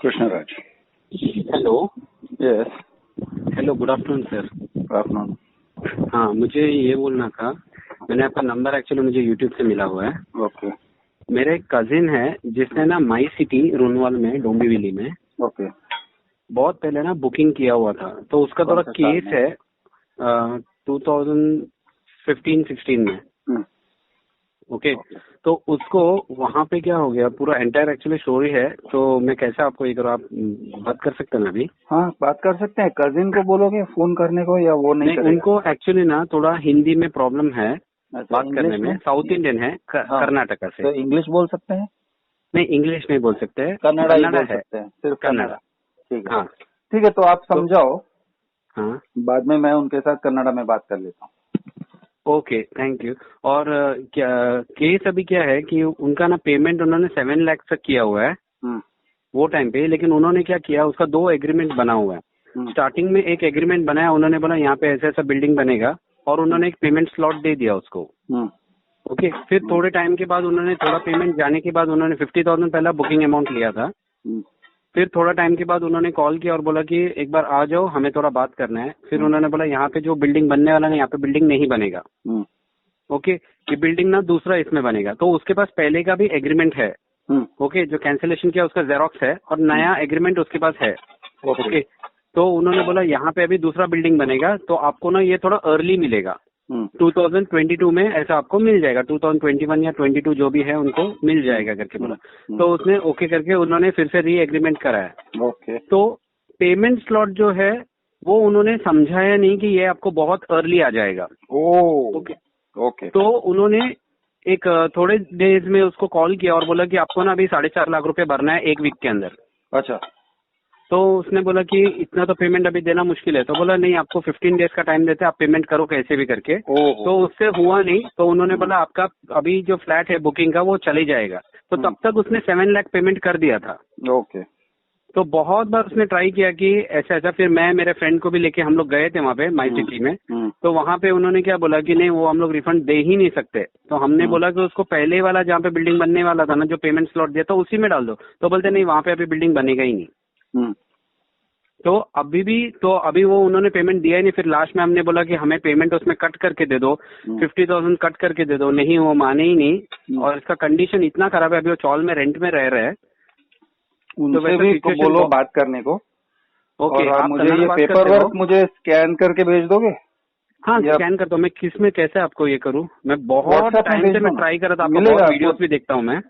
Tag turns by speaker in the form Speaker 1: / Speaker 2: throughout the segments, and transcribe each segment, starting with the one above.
Speaker 1: Krishnaraj.
Speaker 2: Hello.
Speaker 1: Yes.
Speaker 2: Hello, good afternoon sir.
Speaker 1: Good afternoon.
Speaker 2: हाँ, मुझे ये बोलना था, मैंने आपका नंबर एक्चुअली मुझे यूट्यूब से मिला हुआ है।
Speaker 1: ओके।
Speaker 2: मेरा एक कजिन है जिसने ना माई सिटी रोनवाल में डोंबिवली में
Speaker 1: ओके।
Speaker 2: बहुत पहले ना बुकिंग किया हुआ था, तो उसका थोड़ा केस है 2015-16 में। ओके, तो उसको वहाँ पे क्या हो गया, पूरा एंटायर एक्चुअली स्टोरी है, तो मैं कैसे आपको ये करूँ, आप बात कर सकते हैं ना अभी?
Speaker 1: हाँ, बात कर सकते हैं। कजिन को बोलोगे फोन करने को या वो नहीं करेगा?
Speaker 2: उनको एक्चुअली ना थोड़ा हिंदी में प्रॉब्लम है।
Speaker 1: अच्छा,
Speaker 2: बात करने में। साउथ इंडियन है,
Speaker 1: हाँ,
Speaker 2: कर्नाटका से।
Speaker 1: तो इंग्लिश बोल सकते हैं?
Speaker 2: नहीं, इंग्लिश नहीं बोल सकते हैं,
Speaker 1: कन्नड़ा ही बोल
Speaker 2: है,
Speaker 1: सकते हैं, सिर्फ
Speaker 2: कन्नड़ा।
Speaker 1: ठीक है।
Speaker 2: हाँ,
Speaker 1: ठीक है, तो आप समझाओ।
Speaker 2: हाँ,
Speaker 1: बाद में मैं उनके साथ कन्नड़ा में बात कर लेता हूँ।
Speaker 2: Okay, thank you. और क्या केस अभी क्या है कि उनका ना पेमेंट उन्होंने 7 लाख तक किया हुआ है वो टाइम पे, लेकिन उन्होंने क्या किया, उसका 2 एग्रीमेंट बना हुआ है। स्टार्टिंग में एक एग्रीमेंट बनाया, उन्होंने बोला यहाँ पे ऐसा ऐसा बिल्डिंग बनेगा, और उन्होंने एक पेमेंट स्लॉट दे दिया उसको। ओके, फिर थोड़े टाइम के बाद उन्होंने थोड़ा पेमेंट जाने के बाद उन्होंने 50,000 पहला बुकिंग अमाउंट लिया था। फिर थोड़ा टाइम के बाद उन्होंने कॉल किया और बोला कि एक बार आ जाओ, हमें थोड़ा बात करना है। फिर उन्होंने बोला यहाँ पे जो बिल्डिंग बनने वाला है, यहाँ पे बिल्डिंग नहीं बनेगा। ओके, ये बिल्डिंग ना दूसरा इसमें बनेगा। तो उसके पास पहले का भी एग्रीमेंट है। ओके, जो कैंसिलेशन किया उसका जेरोक्स है और नया एग्रीमेंट उसके पास है। ओके, तो उन्होंने बोला यहाँ पे अभी दूसरा बिल्डिंग बनेगा, तो आपको ना ये थोड़ा अर्ली मिलेगा। 2022 में ऐसा आपको मिल जाएगा, 2021 या 22 जो भी है उनको मिल जाएगा करके बोला। तो उसने ओके करके उन्होंने फिर से री एग्रीमेंट कराया।
Speaker 1: ओके।
Speaker 2: तो पेमेंट स्लॉट जो है वो उन्होंने समझाया नहीं कि ये आपको बहुत अर्ली आ जाएगा।
Speaker 1: ओके।
Speaker 2: तो उन्होंने एक थोड़े डेज में उसको कॉल किया और बोला कि आपको ना अभी 4.5 लाख रुपए भरना है 1 वीक के अंदर।
Speaker 1: अच्छा।
Speaker 2: तो उसने बोला कि इतना तो पेमेंट अभी देना मुश्किल है। तो बोला नहीं, आपको 15 डेज का टाइम देते हैं, आप पेमेंट करो कैसे भी करके। तो उससे हुआ नहीं, तो उन्होंने बोला आपका अभी जो फ्लैट है बुकिंग का वो चले जाएगा। तो तब तक उसने 7 लाख पेमेंट कर दिया था।
Speaker 1: ओके।
Speaker 2: तो बहुत बार उसने ट्राई किया कि ऐसा ऐसा, फिर मैं मेरे फ्रेंड को भी लेके हम लोग गए थे वहाँ पे माई सिटी में। तो वहाँ पे उन्होंने क्या बोला कि नहीं, वो हम लोग रिफंड दे ही नहीं सकते। तो हमने बोला कि उसको पहले वाला जहाँ पे बिल्डिंग बनने वाला था ना, जो पेमेंट स्लॉट दिया था उसी में डाल दो। तो बोलते नहीं, वहाँ पे अभी बिल्डिंग बनेगा ही नहीं। तो अभी वो उन्होंने पेमेंट दिया ही नहीं। फिर लास्ट में हमने बोला कि हमें पेमेंट उसमें कट करके दे दो, 50,000 कट करके दे दो। नहीं, वो माने ही नहीं। और इसका कंडीशन इतना खराब है, अभी वो चौल में रेंट में रह रहे हैं।
Speaker 1: उनसे भी बोलो बात करने को।
Speaker 2: ओके,
Speaker 1: और मुझे ये पेपर वर्क मुझे स्कैन करके भेज दोगे?
Speaker 2: हाँ, स्कैन करता हूँ मैं। किस में कैसे आपको ये करूँ? मैं बहुत टाइम से मैं ट्राई कर रहा था, आपका बहुत वीडियोस भी देखता हूँ मैं।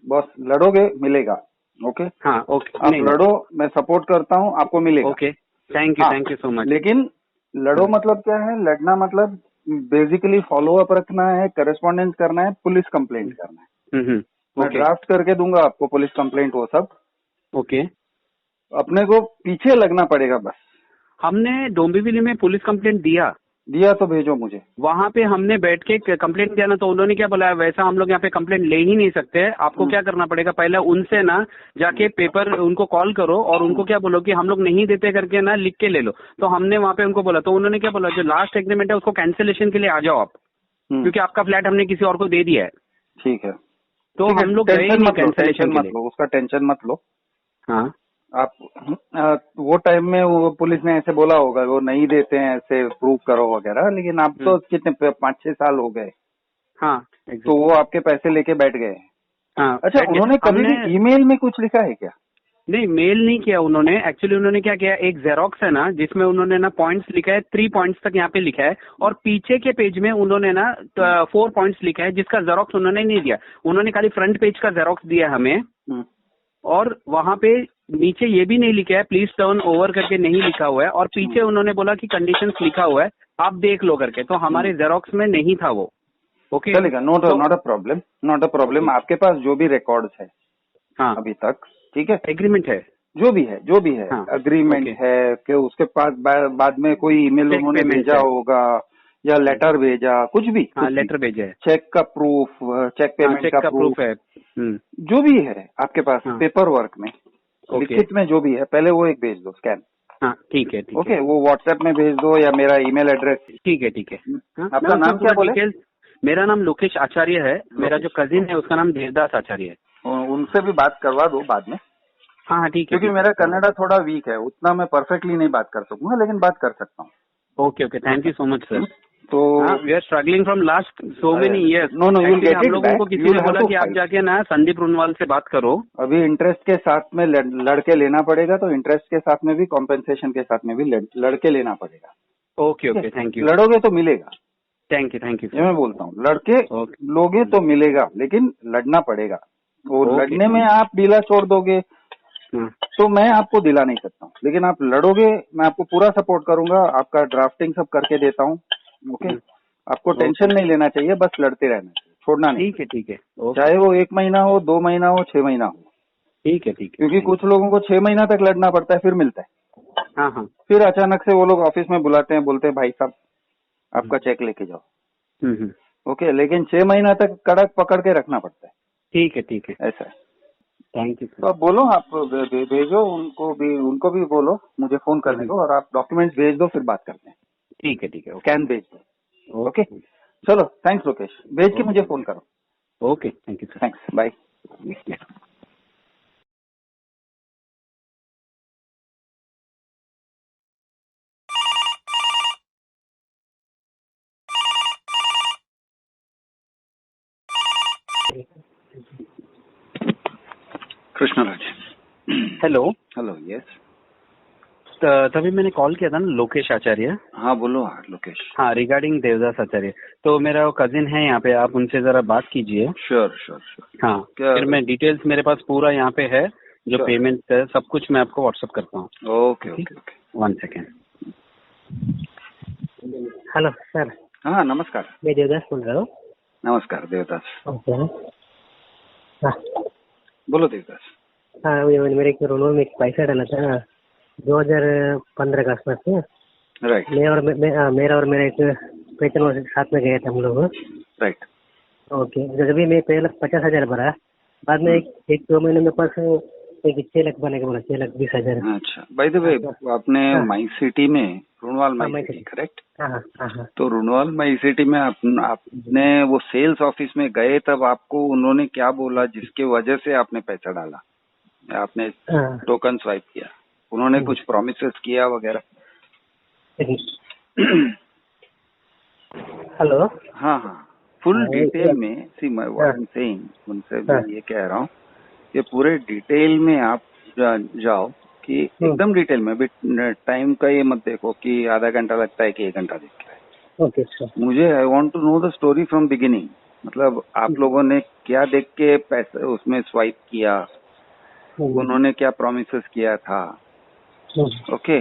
Speaker 1: बस लड़ोगे, मिलेगा। ओके।
Speaker 2: हाँ, ओके,
Speaker 1: आप लड़ो, मैं सपोर्ट करता हूँ, आपको मिलेगा।
Speaker 2: Okay, thank you so much.
Speaker 1: लेकिन लड़ो मतलब क्या है? लड़ना मतलब बेसिकली फॉलो अप रखना है, करेस्पॉन्डेंस करना है, पुलिस कंप्लेंट करना है। मैं ड्राफ्ट करके दूंगा आपको पुलिस कंप्लेंट, वो सब।
Speaker 2: ओके,
Speaker 1: अपने को पीछे लगना पड़ेगा बस।
Speaker 2: हमने डोंबिवली में पुलिस कंप्लेंट दिया
Speaker 1: तो भेजो मुझे।
Speaker 2: वहाँ पे हमने बैठ के कंप्लेंट दिया ना, तो उन्होंने क्या बोला, वैसा हम लोग यहाँ पे कंप्लेंट ले ही नहीं सकते। आपको क्या करना पड़ेगा, पहले उनसे ना जाके पेपर उनको कॉल करो और उनको क्या बोलो कि हम लोग नहीं देते करके ना लिख के ले लो। तो हमने वहाँ पे उनको बोला, तो उन्होंने क्या बोला, जो लास्ट एग्रीमेंट है उसको कैंसिलेशन के लिए आ जाओ आप, क्योंकि आपका फ्लैट हमने किसी और को दे दिया है।
Speaker 1: ठीक है,
Speaker 2: तो हम लोग गए नहीं कैंसिलेशन के लिए।
Speaker 1: उसका टेंशन मत लो।
Speaker 2: हाँ,
Speaker 1: आप वो टाइम में वो पुलिस ने ऐसे बोला होगा, वो नहीं देते हैं, ऐसे प्रूव करो वगैरह। लेकिन आप तो कितने 5-6 साल हो गए।
Speaker 2: हाँ,
Speaker 1: तो वो आपके पैसे लेके बैठ गए।
Speaker 2: हाँ,
Speaker 1: अच्छा, उन्होंने कभी भी ईमेल में कुछ लिखा है क्या?
Speaker 2: नहीं, मेल नहीं किया उन्होंने। एक्चुअली उन्होंने क्या किया, एक जेरोक्स है ना जिसमें उन्होंने ना पॉइंट्स लिखा है, 3 पॉइंट्स तक यहाँ पे लिखा है, और पीछे के पेज में उन्होंने ना 4 पॉइंट्स लिखा है, जिसका जेरोक्स उन्होंने नहीं दिया। उन्होंने खाली फ्रंट पेज का जेरोक्स दिया हमें, और वहाँ पे नीचे ये भी नहीं लिखा है, प्लीज टर्न ओवर करके नहीं लिखा हुआ है, और पीछे उन्होंने बोला कि कंडीशंस लिखा हुआ है, आप देख लो करके। तो हमारे जेरोक्स में नहीं था वो। ओके,
Speaker 1: चलेगा, नॉट अ प्रॉब्लम। आपके पास जो भी रिकॉर्ड्स है
Speaker 2: हाँ
Speaker 1: अभी तक, ठीक है,
Speaker 2: एग्रीमेंट है,
Speaker 1: जो भी है
Speaker 2: हाँ,
Speaker 1: अग्रीमेंट है कि उसके पास बाद में कोई ईमेल उन्होंने भेजा होगा या लेटर भेजा, कुछ भी।
Speaker 2: हाँ, लेटर भेजा है,
Speaker 1: चेक का प्रूफ, चेक पेमेंट का प्रूफ
Speaker 2: है,
Speaker 1: जो भी है आपके पास पेपर वर्क में, लिखित में जो भी है, पहले वो एक भेज दो स्कैन।
Speaker 2: हाँ, ठीक है।
Speaker 1: ओके, वो व्हाट्सएप में भेज दो या मेरा ईमेल एड्रेस।
Speaker 2: ठीक है।
Speaker 1: आपका नाम क्या बोले?
Speaker 2: मेरा नाम लोकेश आचार्य है। मेरा जो कजिन है उसका नाम देवदास आचार्य है।
Speaker 1: उनसे भी बात करवा दो बाद में।
Speaker 2: हाँ हाँ ठीक है,
Speaker 1: क्योंकि मेरा कन्नड़ा थोड़ा वीक है, उतना मैं परफेक्टली नहीं बात कर सकूंगा, लेकिन बात कर सकता हूँ।
Speaker 2: Okay okay, thank you so much sir.
Speaker 1: तो
Speaker 2: we are struggling from last so many years.
Speaker 1: No no, you'll get
Speaker 2: हम
Speaker 1: इट
Speaker 2: लोगों को
Speaker 1: बैक,
Speaker 2: किसी ने बोला कि आप जाके ना संदीप रुनवाल से बात करो।
Speaker 1: अभी इंटरेस्ट के साथ में लड़के लेना पड़ेगा, तो इंटरेस्ट के साथ में भी कॉम्पेंसेशन के साथ में भी लड़के लेना पड़ेगा।
Speaker 2: Okay okay, thank you.
Speaker 1: लड़ोगे तो मिलेगा,
Speaker 2: थैंक यू
Speaker 1: ये मैं बोलता हूँ। लड़के लोगे तो मिलेगा, लेकिन लड़ना पड़ेगा। और लड़ने में आप ढीला छोड़ दोगे तो मैं आपको दिला नहीं सकता हूँ, लेकिन आप लड़ोगे, मैं आपको पूरा सपोर्ट करूंगा, आपका ड्राफ्टिंग सब करके देता हूँ। ओके, आपको टेंशन नहीं लेना चाहिए, बस लड़ते रहना चाहिए, छोड़ना नहीं।
Speaker 2: ठीक है ठीक है,
Speaker 1: चाहे वो 1 महीना हो, 2 महीना हो, 6 महीना हो।
Speaker 2: ठीक है ठीक है।
Speaker 1: क्योंकि कुछ लोगों को 6 महीना तक लड़ना पड़ता है, फिर मिलता है।
Speaker 2: हाँ हाँ।
Speaker 1: फिर अचानक से वो लोग ऑफिस में बुलाते हैं, बोलते हैं भाई साहब आपका चेक लेके जाओ। ओके, लेकिन 6 महीना तक कड़क पकड़ के रखना पड़ता है।
Speaker 2: ठीक है ठीक है,
Speaker 1: ऐसा है।
Speaker 2: Thank you.
Speaker 1: तो आप बोलो, आप भेजो उनको भी बोलो मुझे फोन करने को, और आप डॉक्यूमेंट्स भेज दो, फिर बात करते हैं।
Speaker 2: ठीक है ठीक है,
Speaker 1: स्कैन भेज दो। ओके, चलो, थैंक्स लोकेश, भेज के मुझे फोन करो।
Speaker 2: Okay, thank you sir.
Speaker 1: Thanks, bye. Krishnaraj.
Speaker 2: Hello.
Speaker 1: Hello, yes.
Speaker 2: तभी मैंने कॉल किया था ना, लोकेश आचार्य।
Speaker 1: हाँ बोलो लोकेश।
Speaker 2: हाँ, रिगार्डिंग देवदास आचार्य। तो मेरा कजिन है यहाँ पे, आप उनसे जरा बात कीजिए।
Speaker 1: Sure sure sure.
Speaker 2: हाँ, फिर मैं डिटेल्स मेरे पास पूरा यहाँ पे है, जो पेमेंट है सब कुछ मैं आपको व्हाट्सअप करता हूँ।
Speaker 1: Okay okay okay,
Speaker 2: 1 second.
Speaker 3: Hello sir.
Speaker 1: हाँ नमस्कार।
Speaker 3: मैं देवदास बोल रहा हूँ।
Speaker 1: नमस्कार देवदास।
Speaker 3: ओके। हाँ
Speaker 1: बोलो देवदास।
Speaker 3: हाँ, मेरे एक रोनो में एक पैसा डाला था 2015 के आसपास में।
Speaker 1: राइट।
Speaker 3: मेरा और मेरा एक पेचन साथ में गए थे हम लोग।
Speaker 1: राइट।
Speaker 3: ओके, जब भी मैं पहले 50,000 भरा, बाद में एक 2 महीने में पास एक 6 लाख बनेगा, बोला 6,20,000।
Speaker 1: अच्छा, बाय द वे आपने माई सिटी में रुनवाल माई सिटी, करेक्ट?
Speaker 3: हाँ।
Speaker 1: तो रुनवाल माई सिटी में आपने वो सेल्स ऑफिस में गए, तब आपको उन्होंने क्या बोला जिसके वजह से आपने पैसा डाला, आपने टोकन स्वाइप किया? उन्होंने कुछ प्रोमिसेस किया वगैरह?
Speaker 3: हेलो।
Speaker 1: हाँ, फुल डिटेल में। See what I am saying, उनसे मैं ये कह रहा हूँ कि पूरे डिटेल में आप जाओ, कि एकदम डिटेल में। टाइम का ये मत देखो कि आधा घंटा लगता है कि 1 घंटा लगता है।
Speaker 3: Okay sir.
Speaker 1: मुझे I want to know the story from beginning. मतलब आप लोगों ने क्या देख के पैसा उसमें स्वाइप किया, उन्होंने क्या प्रोमिसेस किया था, ओके,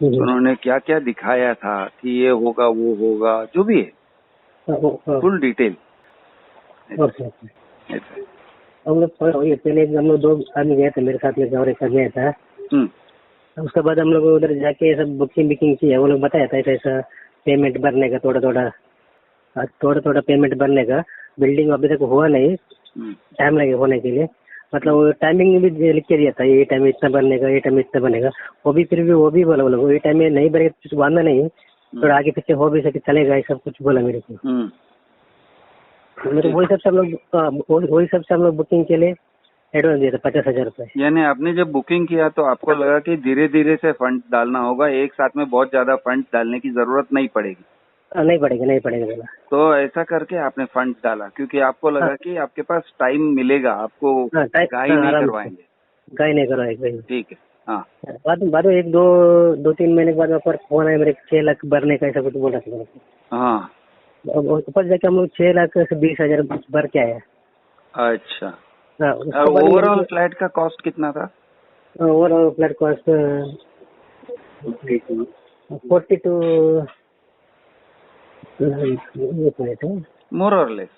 Speaker 1: उन्होंने क्या क्या दिखाया था कि ये होगा वो होगा, जो भी है, फुल डिटेल।
Speaker 3: हम लोग पहले हम लोग 2 आदमी गए थे, मेरे साथ में और एक आदमी गया था। उसके बाद हम लोग उधर जाके सब बुकिंग की है। वो लोग बताया था ऐसा पेमेंट भरने का, थोड़ा पेमेंट भरने का। बिल्डिंग अभी तक हुआ नहीं, टाइम लगे होने के लिए। मतलब टाइमिंग भी लिख के दिया था, ये टाइम इतना भरने का, ये टाइम इतना बनेगा। वो भी बोला वो लोग, ये टाइम में नहीं भरेगा कुछ बांधना नहीं, थोड़ा आगे पीछे हो भी सके चलेगा, ये सब कुछ बोला मेरे को। वही सब से हम लोग बुकिंग के लिए एडवांस दिया था 50,000 रुपए।
Speaker 1: यानी आपने जब बुकिंग किया तो आपको लगा कि धीरे धीरे से फंड डालना होगा, एक साथ में बहुत ज्यादा फंड डालने की जरूरत नहीं पड़ेगी?
Speaker 3: नहीं पड़ेगा बोला।
Speaker 1: तो ऐसा करके आपने फंड डाला, क्योंकि आपको लगा कि आपके पास टाइम मिलेगा, आपको गाय नहीं करवाएंगे।
Speaker 3: गाय नहीं करवाएंगे,
Speaker 1: ठीक है। हाँ,
Speaker 3: बाद में 2-3 महीने के बाद ऊपर फोन आया मेरे, 6 लाख भरने का, ऐसा कुछ बोला था।
Speaker 1: हाँ,
Speaker 3: ऊपर जाके हम लोग 6,20,000 भर के आया।
Speaker 1: अच्छा। ओवरऑल फ्लैट का कॉस्ट कितना था?
Speaker 3: ओवरऑल फ्लैट कॉस्ट 42
Speaker 1: मोर और लेस।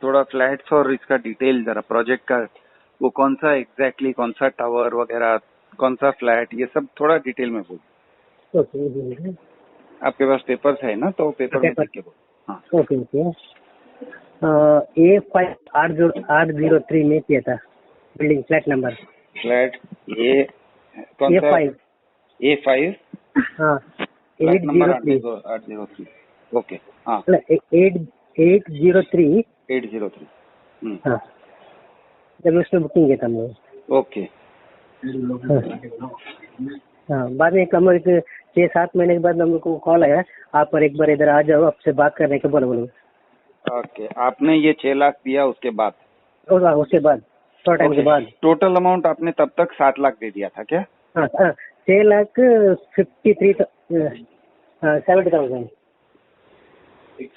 Speaker 1: थोड़ा फ्लैट्स और इसका डिटेल जरा, प्रोजेक्ट का वो कौन सा एग्जैक्टली, कौन सा टावर वगैरह, कौन सा फ्लैट, ये सब थोड़ा डिटेल में बोल। आपके पास पेपर्स है ना, तो पेपर में देख के बोल। हाँ,
Speaker 3: ओके। A5 803 में किया था, बिल्डिंग फ्लैट नंबर।
Speaker 1: फ्लैट ए कौन सा? A5 हाँ, 803। ओके, हाँ,
Speaker 3: 803।
Speaker 1: हाँ।
Speaker 3: जब उसमें बुकिंग किया था हम लोग।
Speaker 1: ओके।
Speaker 3: हाँ, बाद में हम लोग 6-7 महीने के बाद हम लोग को कॉल आया, आप पर एक बार इधर आ जाओ, आपसे बात करने के बोलो।
Speaker 1: ओके, आपने ये 6 लाख दिया उसके बाद?
Speaker 3: उसके बाद थोड़ा टाइम के बाद।
Speaker 1: टोटल अमाउंट आपने तब तक 7 लाख दे दिया था क्या?
Speaker 3: हाँ, 6,53,70,000।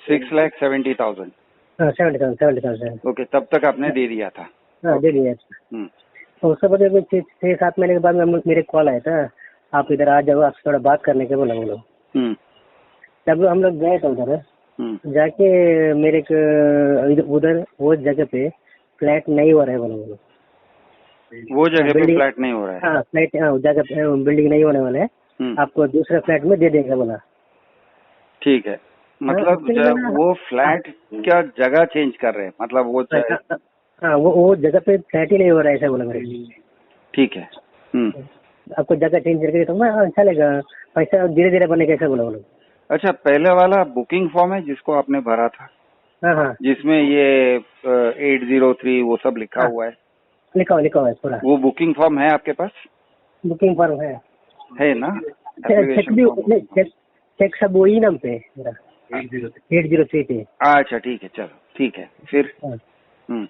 Speaker 1: 6,70,000।
Speaker 3: हाँ, 70,000।
Speaker 1: ओके, तब तक आपने दे दिया था?
Speaker 3: हाँ, दे दिया। तो उसके बाद 6-7 महीने के बाद मेरे कॉल आया था, आप इधर आ जाओ, आपसे थोड़ा बात करने के बोला वो लोग। तब हम लोग गए थे उधर, जाके मेरे उधर वो जगह पे फ्लैट नहीं हो रहा है बोला वो लोग।
Speaker 1: वो जगह पे फ्लैट नहीं हो रहा है?
Speaker 3: हाँ, फ्लैट जगह पे बिल्डिंग नहीं होने वाला है, आपको दूसरे फ्लैट में दे देगा बोला।
Speaker 1: ठीक है, मतलब वो फ्लैट क्या जगह चेंज कर रहे हैं, मतलब वो
Speaker 3: हाँ, वो जगह पे फ्लैट ही नहीं हो रहा है ऐसा बोला मेरे।
Speaker 1: ठीक है।
Speaker 3: आपको जगह चेंज करके तो मैं चलेगा, पैसा धीरे धीरे बनेगा ऐसा बोला वो लोग।
Speaker 1: अच्छा, पहले वाला बुकिंग फॉर्म है जिसको आपने भरा था?
Speaker 3: हाँ,
Speaker 1: जिसमें ये 803 वो सब लिखा हुआ है?
Speaker 3: लिखा हुआ है पूरा।
Speaker 1: वो बुकिंग फॉर्म है आपके पास?
Speaker 3: बुकिंग फॉर्म है ना? चेक सब वही नाम पे मेरा 803 पे।
Speaker 1: अच्छा, ठीक है, चलो ठीक है। फिर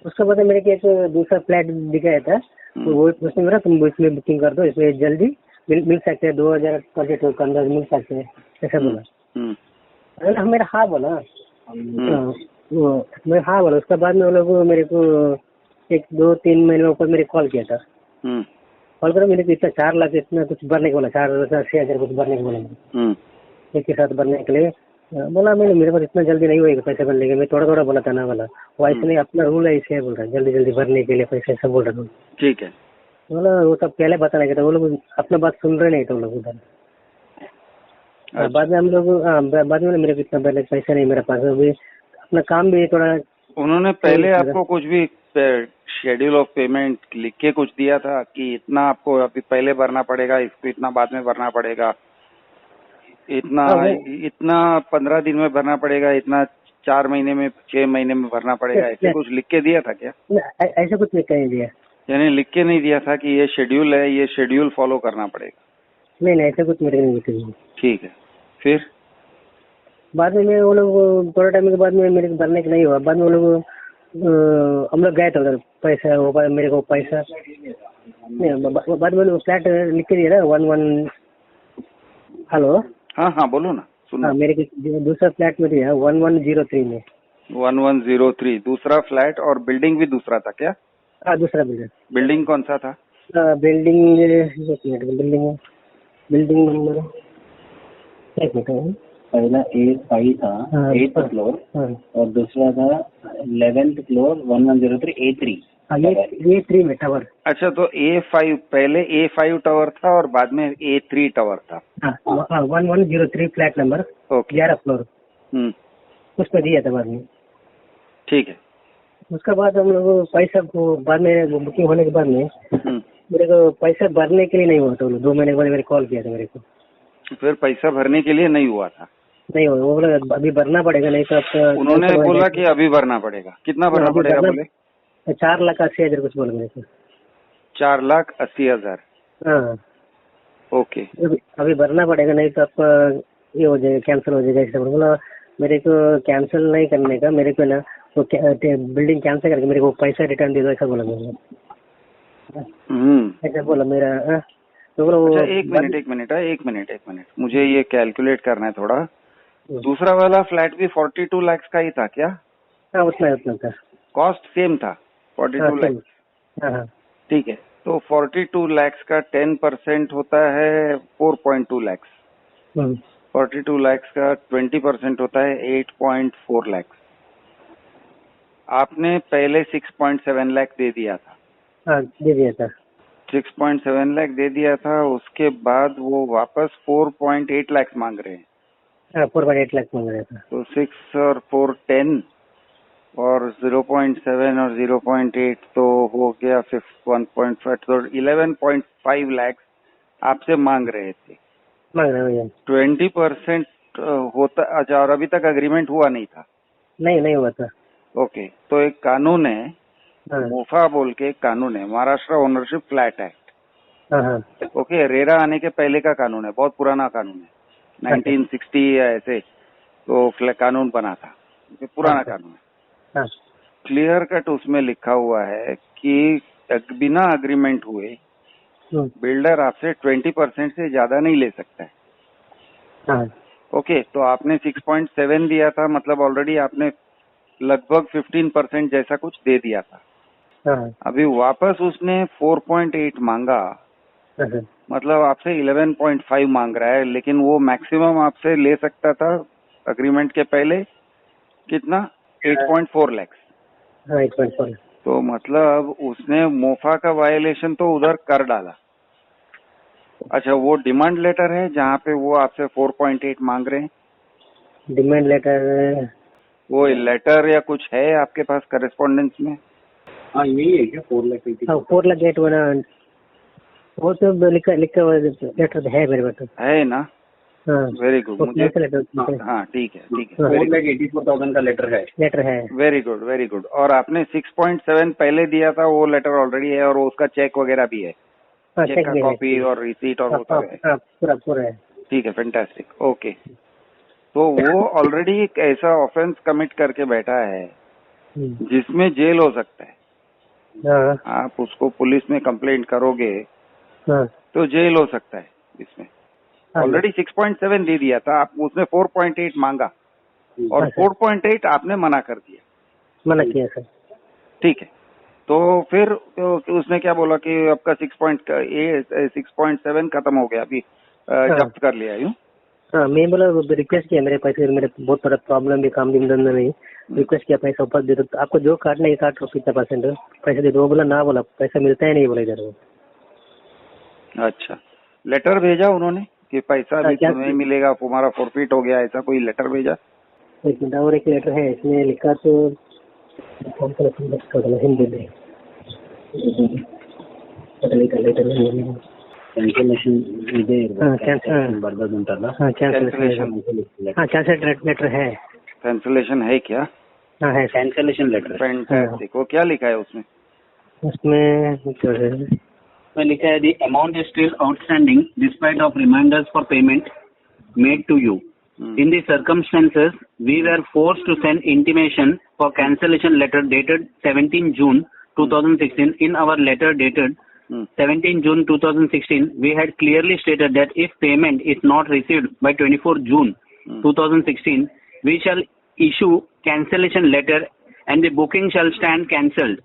Speaker 3: उसके बाद मेरे को एक दूसरा फ्लैट दिखाया था, तो वो उसने मेरा तुम इसमें बुकिंग कर दो, इसमें जल्दी मिल सकते हैं, 2022 के अंदर मिल सकते हैं ऐसा बोला। मेरा हाँ बोला। मैं हाँ बोला। उसके बाद में वो लोग मेरे को 1-2-3 महीने ऊपर मेरे कॉल किया था। कॉल करो, मेरे को इतना 4 लाख इतना कुछ भरने को बोला, 4,80,000 कुछ भरने को बोला एक के साथ भरने के लिए। बोला मैंने मेरे पास इतना जल्दी नहीं होगा पैसे भरने के, मैं थोड़ा बोला था ना बोला, वो ऐसे नहीं, अपना रूल है इसे बोल रहा है, जल्दी भरने के लिए पैसे ऐसा बोल रहा था।
Speaker 1: ठीक है।
Speaker 3: बोला वो सब पहले बताना क्या था, वो लोग अपना बात सुन रहे नहीं थे वो लोग उधर। बाद में हम लोग बाद में मेरे को इतना पहले पैसा नहीं मेरे पास, अभी अपना काम भी थोड़ा।
Speaker 1: उन्होंने पहले आपको कुछ भी शेड्यूल ऑफ पेमेंट लिख के कुछ दिया था कि इतना आपको अभी पहले भरना पड़ेगा, इसको इतना बाद में भरना पड़ेगा, इतना 15 दिन में भरना पड़ेगा, इतना 4 महीने में 6 महीने में भरना पड़ेगा, ऐसे कुछ लिख के दिया था क्या?
Speaker 3: ऐसा कुछ लिख के नहीं दिया।
Speaker 1: यानी लिख के नहीं दिया था कि ये शेड्यूल है, ये शेड्यूल फॉलो करना पड़ेगा? नहीं,
Speaker 3: ऐसा कुछ मेरे नहीं लिखा।
Speaker 1: ठीक है। फिर
Speaker 3: बाद में वो लोग थोड़ा टाइम के बाद में मेरे को भरने का नहीं हुआ, बाद में वो लोग हम लोग गए थे उधर, पैसा वो मेरे को पैसा नहीं, बाद में फ्लैट लिख के दिया ना 11। हेलो,
Speaker 1: हाँ बोलो ना, सुनो।
Speaker 3: हाँ, मेरे को दूसरा फ्लैट में दिया 1103 में।
Speaker 1: 1103 दूसरा फ्लैट, और बिल्डिंग भी दूसरा था क्या?
Speaker 3: हाँ, दूसरा
Speaker 1: बिल्डिंग कौन सा था?
Speaker 3: बिल्डिंग नंबर एक मिनट,
Speaker 2: पहला A5 था, 8th फ्लोर, और दूसरा था 11th फ्लोर 1103 A3।
Speaker 3: A3 में टावर।
Speaker 1: अच्छा, तो A5 पहले A5 टावर था और बाद में A3 टावर था।
Speaker 3: 1103 फ्लैट नंबर 11 फ्लोर, उस पर दिया था बाद में।
Speaker 1: ठीक है।
Speaker 3: उसके बाद हम लोग पैसा को बाद में बुकिंग होने के बाद में मेरे को पैसा भरने के लिए नहीं हुआ था, 2 महीने के बाद मेरे कॉल किया था मेरे को।
Speaker 1: फिर पैसा भरने के लिए नहीं हुआ था?
Speaker 3: नहीं हुआ, वो बोला अभी भरना पड़ेगा, नहीं तो आपका।
Speaker 1: उन्होंने बोला कि अभी भरना पड़ेगा। कितना भरना पड़ेगा बोले?
Speaker 3: 4,80,000 कुछ बोला मेरे को।
Speaker 1: 4,80,000।
Speaker 3: हाँ,
Speaker 1: ओके।
Speaker 3: अभी भरना पड़ेगा, नहीं तो आपका ये हो जाएगा, कैंसिल हो जाएगा ऐसा बोला। मेरे को कैंसिल नहीं करने का, मेरे को ना तो बिल्डिंग कैंसिल करके मेरे को पैसा रिटर्न दे दो ऐसा बोला मेरे को। ऐसा बोला मेरा। तो
Speaker 1: अच्छा, एक मिनट, मुझे ये कैलकुलेट करना है थोड़ा। दूसरा वाला फ्लैट भी 42 लाख का ही था क्या?
Speaker 3: हाँ, उतना था।
Speaker 1: कॉस्ट सेम था 42 लाख?
Speaker 3: हाँ।
Speaker 1: ठीक है, तो 42 लाख का 10% होता है 4.2 लाख। 42 लाख का 20% होता है 8.4 लाख। आपने पहले 6.7 लाख दे दिया था?
Speaker 3: हाँ, दे दिया था।
Speaker 1: 6.7 लाख दे दिया था, उसके बाद वो वापस 4.8 लाख मांग रहे हैं।
Speaker 3: हाँ, 4.8 लाख मांग रहे थे।
Speaker 1: तो 6 और 4 10 और 0.7 और 0.8 तो हो गया 1.5, तो 11.5 लाख आपसे मांग रहे थे। 20% होता। अच्छा, और अभी तक अग्रीमेंट हुआ नहीं था?
Speaker 3: नहीं हुआ था।
Speaker 1: ओके, तो एक कानून है मोफा बोल के एक कानून है, Maharashtra ownership flat act. Okay, RERA आने के पहले का कानून है, बहुत पुराना कानून है, 1960 या ऐसे तो कानून बना था, पुराना कानून है। क्लियर कट उसमें लिखा हुआ है कि बिना अग्रीमेंट हुए बिल्डर आपसे 20% से ज्यादा नहीं ले सकता है। ओके, तो आपने 6.7 दिया था, मतलब ऑलरेडी आपने लगभग 15% जैसा कुछ दे दिया था। अभी वापस उसने 4.8 मांगा, मतलब आपसे 11.5 मांग रहा है, लेकिन वो मैक्सिमम आपसे ले सकता था अग्रीमेंट के पहले कितना, 8.4 लाख।
Speaker 3: 8.4।
Speaker 1: तो मतलब उसने मोफा का वायलेशन तो उधर कर डाला। अच्छा, वो डिमांड लेटर है जहाँ पे वो आपसे 4.8 मांग रहे हैं?
Speaker 3: डिमांड लेटर,
Speaker 1: वो लेटर या कुछ है आपके पास करेस्पॉन्डेंस में?
Speaker 2: हाँ, यही है क्या 4 लाख?
Speaker 3: 4 लाख 8 बना, वो तो लिखा लेटर है मेरे पास,
Speaker 1: है ना? वेरी गुड, मुझे
Speaker 3: लेटर।
Speaker 1: हाँ ठीक है,
Speaker 2: 4,84,000 का लेटर है।
Speaker 1: Very good, very good. और आपने 6.7 पहले दिया था, वो लेटर ऑलरेडी है और उसका चेक वगैरह भी है, चेक का कॉपी और रिसीट और वो सब है?
Speaker 3: पूरा है।
Speaker 1: ठीक है, फैंटास्टिक, ओके। तो वो ऑलरेडी एक ऐसा ऑफेंस कमिट करके बैठा है जिसमें जेल हो सकता है। आप उसको पुलिस में कंप्लेंट करोगे तो जेल हो सकता है इसमें। ऑलरेडी 6.7 दे दिया था, आप उसने 4.8 मांगा और 4.8 आपने मना कर दिया।
Speaker 3: मना किया सर।
Speaker 1: ठीक है, तो फिर तो उसने क्या बोला कि आपका 6.7 खत्म हो गया, अभी जब्त कर लिया यूँ?
Speaker 3: हाँ, मैं बोला रिक्वेस्ट किया, मेरे पैसे, मेरे बहुत बड़ा प्रॉब्लम भी काम धंधा में, रिक्वेस्ट किया पैसा ऊपर दे दो, आपको जो काटना है काट लो, कितना % पैसे दे दो। वो बोला ना, बोला पैसा मिलता है नहीं, बोला इधर।
Speaker 1: अच्छा, लेटर भेजा उन्होंने कि पैसा भी नहीं मिलेगा, तुम्हारा फॉरफिट हो गया, ऐसा कोई लेटर भेजा?
Speaker 3: एक मिनट, और एक लेटर है इसमें लिखा, तो हिंदी में
Speaker 2: ಕ್ಯಾನ್ಸಲೇಷನ್ ಇದೆ,
Speaker 3: कैंसिलेशन लेटर है।
Speaker 1: कैंसिलेशन है क्या?
Speaker 3: हाँ है,
Speaker 2: कैंसलेशन लेटर।
Speaker 1: फैंटास्टिक। वो क्या लिखा है उसमें?
Speaker 2: उसमें लिखा है the amount is still outstanding despite of reminders for payment made to you. In the circumstances, we were forced to send intimation for cancellation letter dated 17 June 2016. In our letter dated 17 June 2016, we had clearly stated that if payment is not received by 24 June 2016, we shall issue cancellation letter and the booking shall stand cancelled.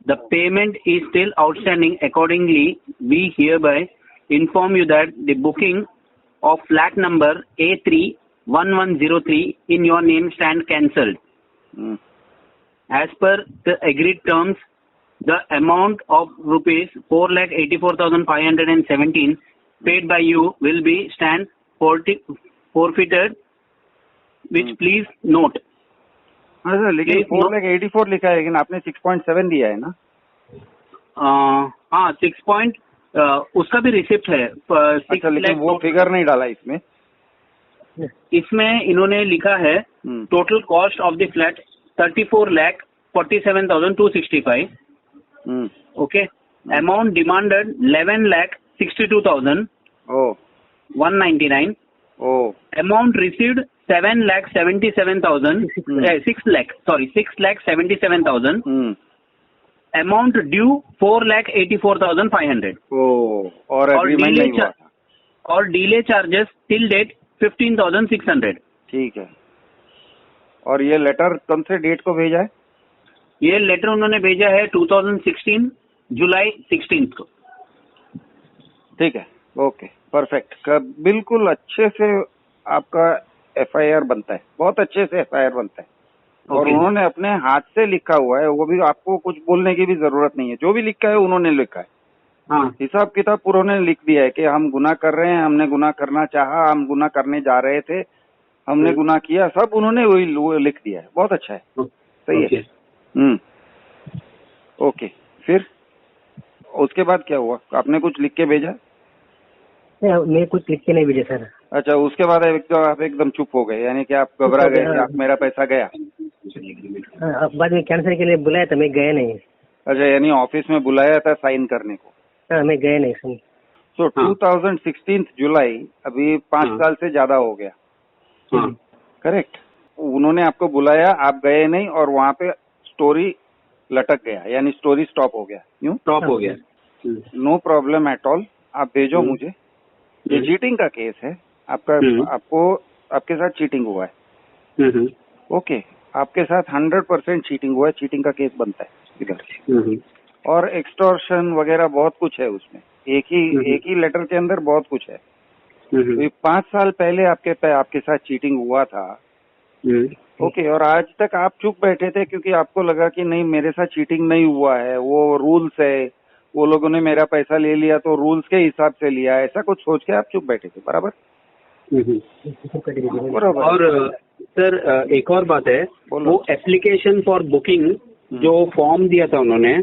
Speaker 2: The payment is still outstanding. Accordingly, we hereby inform you that the booking of flat number A31103 in your name stand cancelled. As per the agreed terms, the amount of rupees 4,84,517 paid by you will be stand forfeited, which please note.
Speaker 1: अच्छा, लेकिन 4,84,000 लिखा है, लेकिन आपने 6.7 दिया है ना?
Speaker 2: हाँ, 6. उसका भी रिसिप्ट है।
Speaker 1: अच्छा, लेकिन वो फिगर नहीं डाला इसमें?
Speaker 2: इसमें इन्होंने लिखा है total cost of the flat 34,47,265। Okay, amount demanded 11,62,199। Amount received 6,77,000। Amount due 4,84,500।
Speaker 1: और एग्रीमेंट नहीं हुआ था।
Speaker 2: और डिले चार्जेस टिल डेट 15,600।
Speaker 1: ठीक है। और ये लेटर कौन से डेट को भेजा है?
Speaker 2: ये लेटर उन्होंने भेजा है 2016 जुलाई 16 को।
Speaker 1: ठीक है, ओके, परफेक्ट। बिल्कुल अच्छे से आपका FIR बनता है, बहुत अच्छे से FIR बनता है। और उन्होंने अपने हाथ से लिखा हुआ है, वो भी आपको कुछ बोलने की भी जरूरत नहीं है, जो भी लिखा है उन्होंने लिखा है। हाँ, हिसाब किताब पूरा उन्होंने लिख दिया है कि हम गुनाह कर रहे हैं, हमने गुनाह करना चाहा, हम गुनाह करने जा रहे थे, हमने गुनाह किया, सब उन्होंने वही लिख दिया है। बहुत अच्छा है, सही है। ओके, फिर उसके बाद क्या हुआ? आपने कुछ लिख के भेजा?
Speaker 3: मैं कुछ लिख के नहीं भेजा सर।
Speaker 1: अच्छा, उसके बाद आप एकदम चुप हो गए, यानी कि आप घबरा गए कि आप मेरा पैसा गया?
Speaker 3: बाद में कैंसिल के लिए बुलाया था, मैं गया नहीं।
Speaker 1: अच्छा, यानी ऑफिस में बुलाया था साइन करने को?
Speaker 3: हाँ, मैं गए नहीं सर।
Speaker 1: तो 2016 जुलाई, अभी 5 साल से ज्यादा हो गया। करेक्ट। उन्होंने आपको बुलाया, आप गए नहीं और वहाँ पे स्टोरी लटक गया, यानी स्टोरी स्टॉप हो गया। यूँ
Speaker 2: स्टॉप हो गया।
Speaker 1: नो प्रॉब्लम एट ऑल, आप भेजो मुझे। ये चीटिंग का केस है आपका, आपको आपके साथ चीटिंग हुआ है। ओके, आपके साथ 100% चीटिंग हुआ है, चीटिंग का केस बनता है इधर। और एक्सटॉर्शन वगैरह बहुत कुछ है उसमें, एक ही लेटर के अंदर बहुत कुछ है। तो ये 5 साल पहले आपके साथ चीटिंग हुआ था। ओके, और आज तक आप चुप बैठे थे क्योंकि आपको लगा कि नहीं मेरे साथ चीटिंग नहीं हुआ है, वो रूल्स है, वो लोगों ने मेरा पैसा ले लिया तो रूल्स के हिसाब से लिया, ऐसा कुछ सोच के आप चुप बैठे थे। बराबर? बराबर।
Speaker 2: और सर एक और बात है, वो एप्लीकेशन फॉर बुकिंग जो फॉर्म दिया था उन्होंने,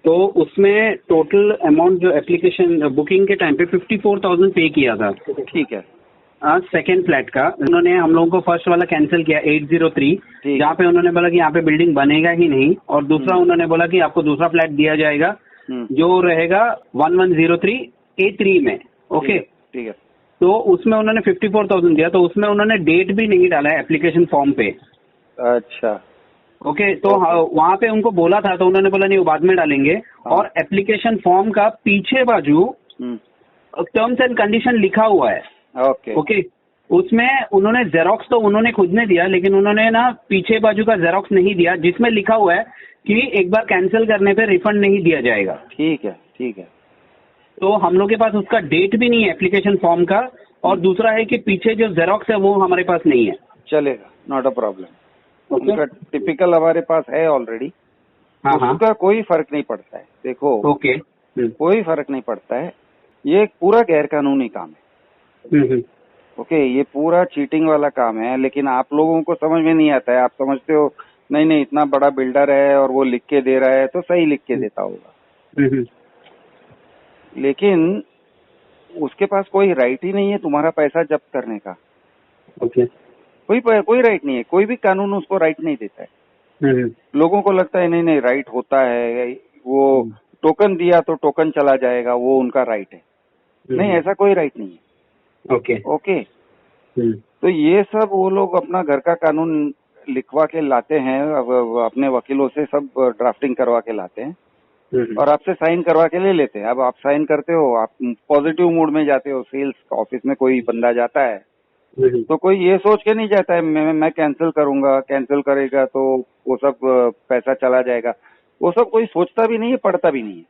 Speaker 2: तो उसमें टोटल अमाउंट जो एप्लीकेशन बुकिंग के टाइम पे 54,000 पे किया था।
Speaker 1: ठीक है।
Speaker 2: सेकेंड फ्लैट का उन्होंने हम लोगों को फर्स्ट वाला कैंसिल किया 803, जहाँ पे उन्होंने बोला कि यहाँ पे बिल्डिंग बनेगा ही नहीं, और दूसरा उन्होंने बोला कि आपको दूसरा फ्लैट दिया जाएगा जो रहेगा 1103 A3 में। ओके,
Speaker 1: ठीक है।
Speaker 2: तो उसमें उन्होंने 54,000 दिया, तो उसमें उन्होंने डेट भी नहीं डाला है एप्लीकेशन फॉर्म पे।
Speaker 1: अच्छा,
Speaker 2: ओके, तो वहाँ पे उनको बोला था, तो उन्होंने बोला नहीं वो बाद में डालेंगे। और एप्लीकेशन फॉर्म का पीछे बाजू टर्म्स एंड कंडीशन लिखा हुआ है। ओके, उसमें उन्होंने जेरोक्स तो उन्होंने खुद ने दिया, लेकिन उन्होंने ना पीछे बाजू का जेरोक्स नहीं दिया, जिसमें लिखा हुआ है कि एक बार कैंसिल करने पे रिफंड नहीं दिया जाएगा।
Speaker 1: ठीक है, ठीक है।
Speaker 2: तो हम लोग के पास उसका डेट भी नहीं है एप्लीकेशन फॉर्म का, और दूसरा है कि पीछे जो जेरोक्स है वो हमारे पास नहीं है।
Speaker 1: चलेगा, नॉट अ प्रॉब्लम। उनका टिपिकल हमारे पास है ऑलरेडी। उसका कोई फर्क नहीं पड़ता है। देखो,
Speaker 2: ओके,
Speaker 1: कोई फर्क नहीं पड़ता है, ये पूरा गैर कानूनी काम है। ओके, ये पूरा चीटिंग वाला काम है, लेकिन आप लोगों को समझ में नहीं आता है। आप समझते हो नहीं इतना बड़ा बिल्डर है और वो लिख के दे रहा है तो सही लिख के देता होगा, लेकिन उसके पास कोई राइट ही नहीं है तुम्हारा पैसा जब्त करने का।
Speaker 2: ओके,
Speaker 1: कोई राइट नहीं है, कोई भी कानून उसको राइट नहीं देता है। लोगों को लगता है नहीं राइट होता है, वो टोकन दिया तो टोकन चला जाएगा, वो उनका राइट है। नहीं, ऐसा कोई राइट नहीं है। ओके। तो ये सब वो लोग अपना घर का कानून लिखवा के लाते हैं, अपने वकीलों से सब ड्राफ्टिंग करवा के लाते हैं और आपसे साइन करवा के ले लेते हैं। अब आप साइन करते हो, आप पॉजिटिव मूड में जाते हो, सेल्स ऑफिस में कोई बंदा जाता है तो कोई ये सोच के नहीं जाता है मैं कैंसिल करूंगा, कैंसिल करेगा तो वो सब पैसा चला जाएगा। वो सब कोई सोचता भी नहीं है, पढ़ता भी नहीं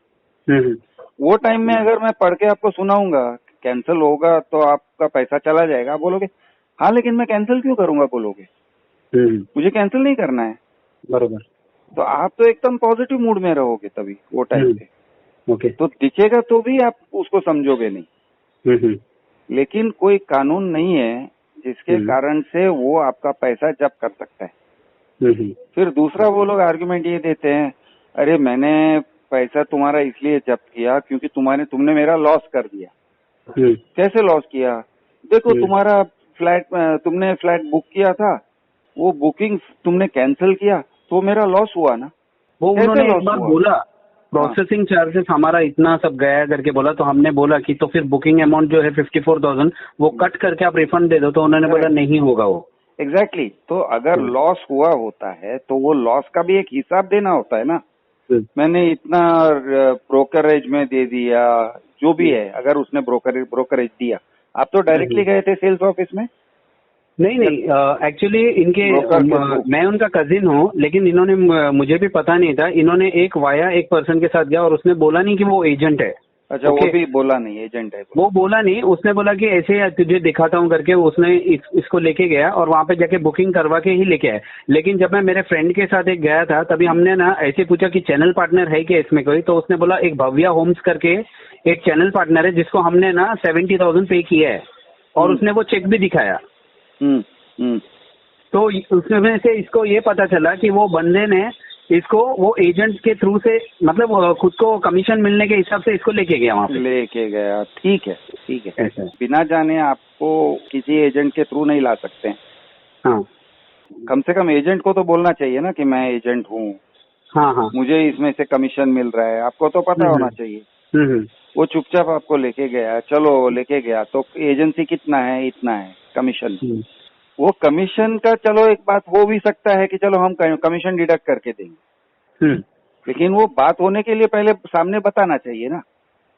Speaker 1: है। वो टाइम में अगर मैं पढ़ के आपको सुनाऊंगा कैंसिल होगा तो आपका पैसा चला जाएगा, बोलोगे हाँ लेकिन मैं कैंसिल क्यों करूंगा, बोलोगे मुझे कैंसिल नहीं करना है।
Speaker 2: बरोबर।
Speaker 1: तो आप तो एकदम पॉजिटिव मूड में रहोगे तभी वो टाइम पे।
Speaker 2: ओके,
Speaker 1: तो दिखेगा तो भी आप उसको समझोगे नहीं। लेकिन कोई कानून नहीं है जिसके कारण से वो आपका पैसा जब्त कर सकता है। फिर दूसरा वो लोग आर्गुमेंट ये देते हैं, अरे मैंने पैसा तुम्हारा इसलिए जब्त किया क्योंकि तुमने मेरा लॉस कर दिया। कैसे लॉस किया? देखो तुम्हारा तुमने फ्लैट बुक किया था, वो बुकिंग तुमने कैंसिल किया तो मेरा लॉस हुआ ना।
Speaker 2: वो उन्होंने एक बार बोला प्रोसेसिंग चार्जेस हमारा इतना सब गया करके बोला, तो हमने बोला कि तो फिर बुकिंग अमाउंट जो है 54,000 वो कट करके आप रिफंड दे दो, तो उन्होंने बोला नहीं होगा वो।
Speaker 1: एग्जैक्टली। तो अगर लॉस हुआ होता है तो वो लॉस का भी एक हिसाब देना होता है ना। मैंने इतना ब्रोकरेज में दे दिया, जो भी है, अगर उसने ब्रोकरेज दिया। आप तो डायरेक्टली गए थे सेल्स ऑफिस में?
Speaker 2: नहीं, एक्चुअली इनके मैं उनका कजिन हूँ, लेकिन इन्होंने मुझे भी पता नहीं था, इन्होंने एक पर्सन के साथ गया और उसने बोला नहीं कि वो एजेंट है।
Speaker 1: अच्छा, वो भी बोला नहीं एजेंट है?
Speaker 2: वो बोला नहीं, उसने बोला कि ऐसे तुझे दिखाता हूँ करके उसने इसको लेके गया और वहाँ पे जाके बुकिंग करवा के ही लेके आया। लेकिन जब मैं मेरे फ्रेंड के साथ एक गया था तभी हमने ना ऐसे पूछा कि चैनल पार्टनर है क्या इसमें कोई, तो उसने बोला एक भव्या होम्स करके एक चैनल पार्टनर है जिसको हमने ना 70,000 पे किया है, और उसने वो चेक भी दिखाया। तो उसमें से इसको ये पता चला कि वो बंदे ने इसको वो एजेंट के थ्रू से, मतलब खुद को कमीशन मिलने के हिसाब से इसको लेके गया, वहाँ पे
Speaker 1: लेके गया। ठीक है, ठीक है।
Speaker 2: ऐसा
Speaker 1: बिना जाने आपको किसी एजेंट के थ्रू नहीं ला सकते हैं।
Speaker 2: हाँ,
Speaker 1: कम से कम एजेंट को तो बोलना चाहिए ना कि मैं एजेंट हूँ,
Speaker 2: हाँ हाँ।
Speaker 1: मुझे इसमें से कमीशन मिल रहा है, आपको तो पता होना चाहिए। वो चुपचाप आपको लेके गया, चलो लेके गया तो एजेंसी कितना है, इतना है कमीशन। वो कमीशन का चलो एक बात हो भी सकता है कि चलो हम कमीशन डिडक्ट करके देंगे, लेकिन वो बात होने के लिए पहले सामने बताना चाहिए ना।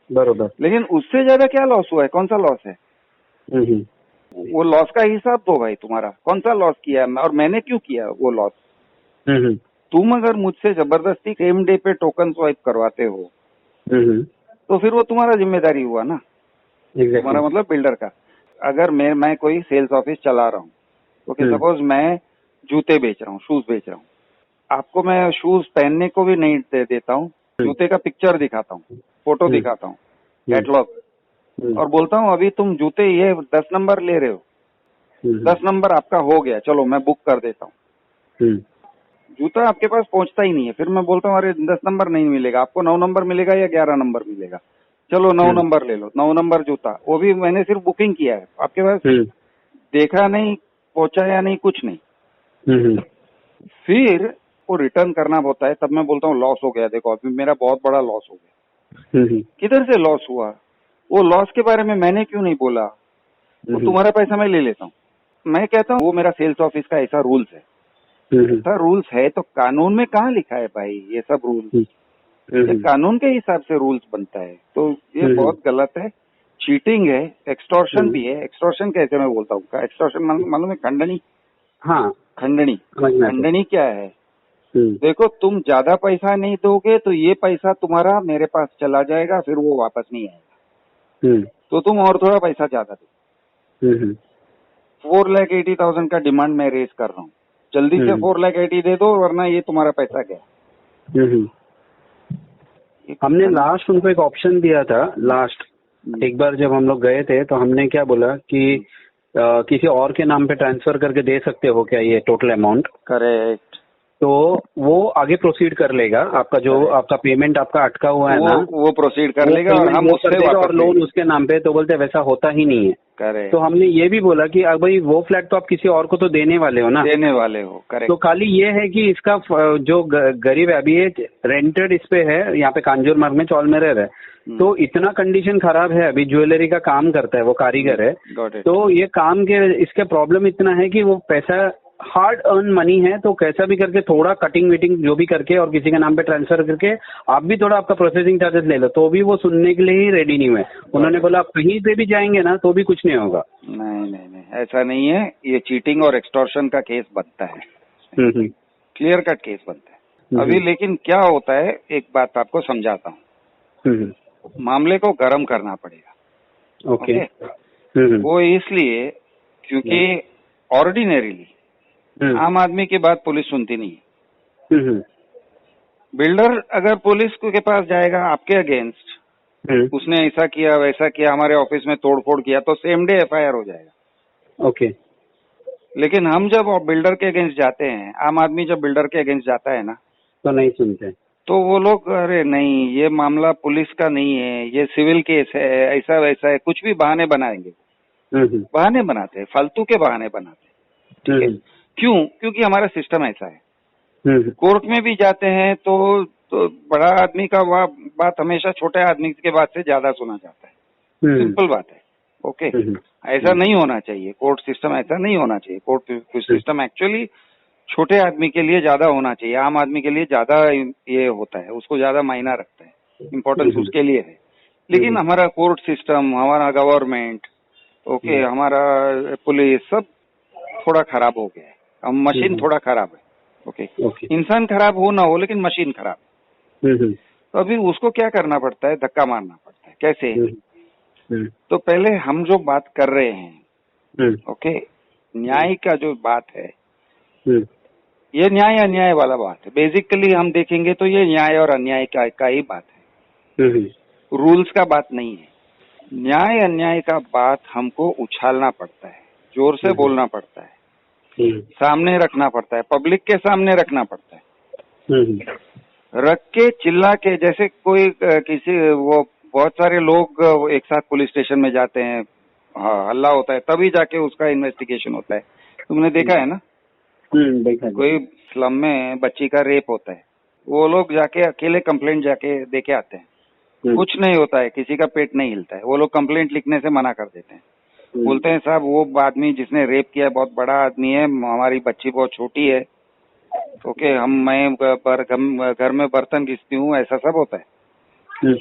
Speaker 2: बरोबर।
Speaker 1: लेकिन उससे ज्यादा क्या लॉस हुआ है, कौन सा लॉस है? वो लॉस का हिसाब दो भाई, तुम्हारा कौन सा लॉस किया है और मैंने क्यों किया वो लॉस। तुम अगर मुझसे जबरदस्ती सेम डे पे टोकन स्वाइप करवाते हो तो फिर वो तुम्हारा जिम्मेदारी हुआ ना। तुम्हारा मतलब बिल्डर का। अगर मैं कोई सेल्स ऑफिस चला रहा हूँ, ओके, सपोज मैं जूते बेच रहा हूँ, शूज बेच रहा हूँ, आपको मैं शूज पहनने को भी नहीं देता हूँ, जूते का पिक्चर दिखाता हूँ, फोटो दिखाता हूँ, कैटलॉग, और बोलता हूँ अभी तुम जूते ये 10 नंबर ले रहे हो, 10 नंबर आपका हो गया, चलो मैं बुक कर देता हूँ। जूता आपके पास पहुंचता ही नहीं है, फिर मैं बोलता हूँ अरे 10 नंबर नहीं मिलेगा, आपको 9 नंबर मिलेगा या 11 नंबर मिलेगा, चलो 9 नंबर ले लो, 9 नंबर जूता, वो भी मैंने सिर्फ बुकिंग किया है, आपके पास देखा नहीं, पहुंचाया नहीं, कुछ नहीं। फिर वो रिटर्न करना होता है, तब मैं बोलता हूँ लॉस हो गया, देखो अभी मेरा बहुत बड़ा लॉस हो गया। किधर से लॉस हुआ? वो लॉस के बारे में मैंने क्यों नहीं बोला? वो तुम्हारा पैसा मैं ले लेता हूँ। मैं कहता हूँ वो मेरा सेल्स ऑफिस का ऐसा रूल्स है। ऐसा रूल्स है तो कानून में कहाँ लिखा है भाई ये सब रूल्स? ये कानून के हिसाब से रूल्स बनता है, तो ये बहुत गलत है, चीटिंग है, एक्सटॉर्शन भी है। एक्सटॉर्शन कैसे मैं बोलता हूँ, एक्सटॉर्शन मालूम है? खंडनी। हाँ, खंडनी क्या है? देखो तुम ज्यादा पैसा नहीं दोगे तो ये पैसा तुम्हारा मेरे पास चला जाएगा, फिर वो वापस नहीं आएगा, तो तुम और थोड़ा पैसा ज्यादा दो। 4,80,000 का डिमांड मैं रेज कर रहा हूँ, जल्दी से 4,80,000 दे दो वरना ये तुम्हारा पैसा गया।
Speaker 2: हमने लास्ट उनको एक ऑप्शन दिया था, लास्ट एक बार जब हम लोग गए थे तो हमने क्या बोला कि किसी और के नाम पे ट्रांसफर करके दे सकते हो क्या ये टोटल अमाउंट?
Speaker 1: करेक्ट।
Speaker 2: तो वो आगे प्रोसीड कर लेगा, आपका जो आपका पेमेंट आपका अटका हुआ है ना वो
Speaker 1: प्रोसीड कर लेगा और हम उससे वापस
Speaker 2: और लोन उसके नाम पे। तो बोलते वैसा होता ही नहीं है।
Speaker 1: करेक्ट।
Speaker 2: तो हमने ये भी बोला कि अब भाई वो फ्लैट तो आप किसी और को तो देने वाले हो ना,
Speaker 1: देने वाले हो। करेक्ट।
Speaker 2: तो खाली ये है कि इसका जो गरीब है अभी ये रेंटेड इस पे है, यहाँ पे कांजूर मार्ग में चौल में रह रहा है, तो इतना कंडीशन खराब है, अभी ज्वेलरी का काम करता है, वो कारीगर है, तो ये काम के इसका प्रॉब्लम इतना है कि वो पैसा हार्ड अर्न मनी है, तो कैसा भी करके थोड़ा कटिंग विटिंग जो भी करके और किसी के नाम पे ट्रांसफर करके आप भी थोड़ा आपका प्रोसेसिंग चार्जेस ले लो, तो भी वो सुनने के लिए ही रेडी नहीं हुए। उन्होंने बोला आप कहीं पे भी जाएंगे ना तो भी कुछ नहीं होगा।
Speaker 1: नहीं, ऐसा नहीं है, ये चीटिंग और एक्सटॉर्शन का केस बनता है, क्लियर कट केस बनता है अभी। लेकिन क्या होता है, एक बात आपको समझाता हूँ, मामले को गर्म करना पड़ेगा।
Speaker 2: ओके।
Speaker 1: वो इसलिए क्योंकि ऑर्डिनरीली आम आदमी की बात पुलिस सुनती नहीं है। बिल्डर अगर पुलिस के पास जाएगा आपके अगेंस्ट, उसने ऐसा किया वैसा किया, हमारे ऑफिस में तोड़फोड़ किया, तो सेम डे एफआईआर हो जाएगा।
Speaker 2: ओके।
Speaker 1: लेकिन हम जब बिल्डर के अगेंस्ट जाते हैं, आम आदमी जब बिल्डर के अगेंस्ट जाता है ना,
Speaker 2: तो नहीं सुनते,
Speaker 1: तो वो लोग अरे नहीं ये मामला पुलिस का नहीं है, ये सिविल केस है, ऐसा वैसा है, कुछ भी बहाने बनाएंगे। बहाने बनाते हैं, फालतू के बहाने बनाते हैं। ठीक है, क्यों? क्योंकि हमारा सिस्टम ऐसा है। कोर्ट में भी जाते हैं तो बड़ा आदमी का बात हमेशा छोटे आदमी के बात से ज्यादा सुना जाता है। सिंपल बात है। ओके, ऐसा नहीं होना चाहिए, कोर्ट सिस्टम ऐसा नहीं होना चाहिए। कोर्ट सिस्टम एक्चुअली छोटे आदमी के लिए ज्यादा होना चाहिए, आम आदमी के लिए ज्यादा ये होता है, उसको ज्यादा मायना रखता है, इम्पोर्टेंस उसके लिए है। लेकिन हमारा कोर्ट सिस्टम, हमारा गवर्नमेंट, ओके, हमारा पुलिस सब थोड़ा खराब हो गया है। हम मशीन थोड़ा खराब है। ओके, इंसान खराब हो ना हो लेकिन मशीन खराब है। तो अभी उसको क्या करना पड़ता है, धक्का मारना पड़ता है। कैसे? तो पहले हम जो बात कर रहे हैं, ओके, न्याय का जो बात है, ये न्याय अन्याय वाला बात है। बेसिकली हम देखेंगे तो ये न्याय और अन्याय का ही बात है, रूल्स का बात नहीं है। न्याय अन्याय का बात हमको उछालना पड़ता है, जोर से बोलना पड़ता है, सामने रखना पड़ता है, पब्लिक के सामने रखना पड़ता है, रख के चिल्ला के। जैसे कोई किसी वो बहुत सारे लोग एक साथ पुलिस स्टेशन में जाते हैं, हल्ला होता है, तभी जाके उसका इन्वेस्टिगेशन होता है। तुमने देखा है ना? देखा है। कोई स्लम में बच्ची का रेप होता है, वो लोग जाके अकेले कंप्लेंट जाके दे के आते हैं। कुछ नहीं होता है, किसी का पेट नहीं हिलता है। वो लोग कंप्लेंट लिखने से मना कर देते हैं। बोलते हैं साहब वो आदमी जिसने रेप किया है बहुत बड़ा आदमी है, हमारी बच्ची बहुत छोटी है, ओके, मैं घर में बर्तन घिसती हूँ, ऐसा सब होता है।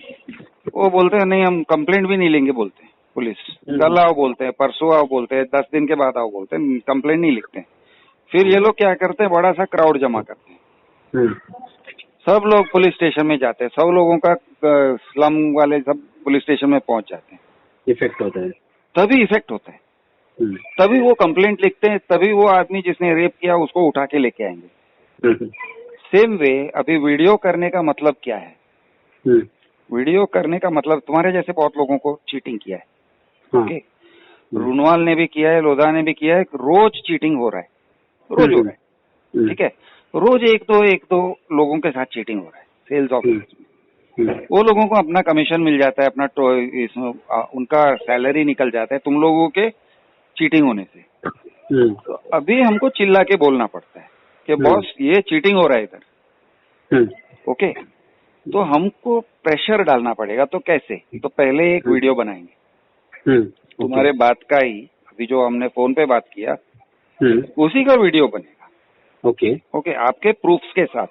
Speaker 1: वो बोलते हैं नहीं हम कंप्लेंट भी नहीं लेंगे, बोलते हैं पुलिस। कल आओ बोलते हैं, परसों आओ बोलते हैं, 10 दिन के बाद आओ बोलते हैं, कंप्लेंट नहीं लिखते हैं। फिर ये लोग क्या करते हैं, बड़ा सा क्राउड जमा करते हैं। सब लोग पुलिस स्टेशन में जाते हैं, सब लोगों का स्लम वाले सब पुलिस स्टेशन में पहुंच जाते हैं।
Speaker 2: इफेक्ट होता है,
Speaker 1: तभी इफेक्ट होता है, तभी वो कंप्लेंट लिखते हैं, तभी वो आदमी जिसने रेप किया उसको उठा के लेके आएंगे। सेम वे अभी वीडियो करने का मतलब क्या है? वीडियो करने का मतलब तुम्हारे जैसे बहुत लोगों को चीटिंग किया है, ओके, रूनवाल ने भी किया है, लोधा ने भी किया है, रोज चीटिंग हो रहा है, रोज हो रहा है, ठीक है, रोज एक दो लोगों के साथ चीटिंग हो रहा है सेल्स ऑफिस में। वो लोगों को अपना कमीशन मिल जाता है, अपना उनका सैलरी निकल जाता है तुम लोगों के चीटिंग होने से। तो अभी हमको चिल्ला के बोलना पड़ता है कि बॉस ये चीटिंग हो रहा है इधर, ओके, तो हमको प्रेशर डालना पड़ेगा। तो कैसे? तो पहले एक वीडियो बनाएंगे तुम्हारे बात का ही, अभी जो हमने फोन पे बात किया उसी का वीडियो बनेगा,
Speaker 2: ओके
Speaker 1: ओके, आपके प्रूफ्स के साथ।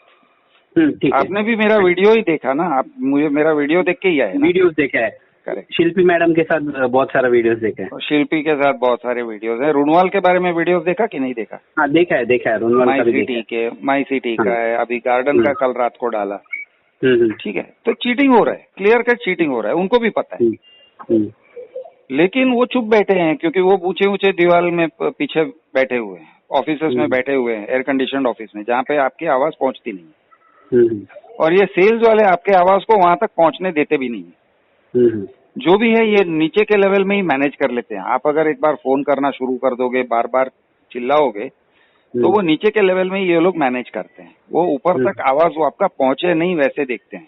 Speaker 1: आपने भी मेरा वीडियो ही देखा ना, आप मुझे मेरा वीडियो देख के ही आए ना?
Speaker 2: वीडियोस देखा है,
Speaker 1: करेक्ट।
Speaker 2: शिल्पी मैडम के साथ बहुत सारा वीडियोस देखा है,
Speaker 1: शिल्पी के साथ बहुत सारे वीडियोस हैं। रूनवाल के बारे में वीडियोस देखा कि नहीं देखा?
Speaker 2: हाँ देखा है रूनवाल का भी देखा है।
Speaker 1: माई सिटी का है, अभी गार्डन का कल रात को डाला, ठीक है। तो चीटिंग हो रहा है, क्लियर कट चीटिंग हो रहा है, उनको भी पता है। लेकिन वो चुप बैठे हैं क्योंकि वो ऊंचे ऊंचे दीवार में पीछे बैठे हुए हैं, ऑफिस में बैठे हुए हैं, एयर कंडीशनड ऑफिस में, जहाँ पे आपकी आवाज पहुंचती नहीं। और ये सेल्स वाले आपके आवाज को वहां तक पहुंचने देते भी नहीं। जो भी है ये नीचे के लेवल में ही मैनेज कर लेते हैं। आप अगर एक बार फोन करना शुरू कर दोगे, बार बार चिल्लाओगे, तो वो नीचे के लेवल में ये लोग मैनेज करते हैं। वो ऊपर तक आवाज वो आपका पहुंचे नहीं वैसे देखते हैं।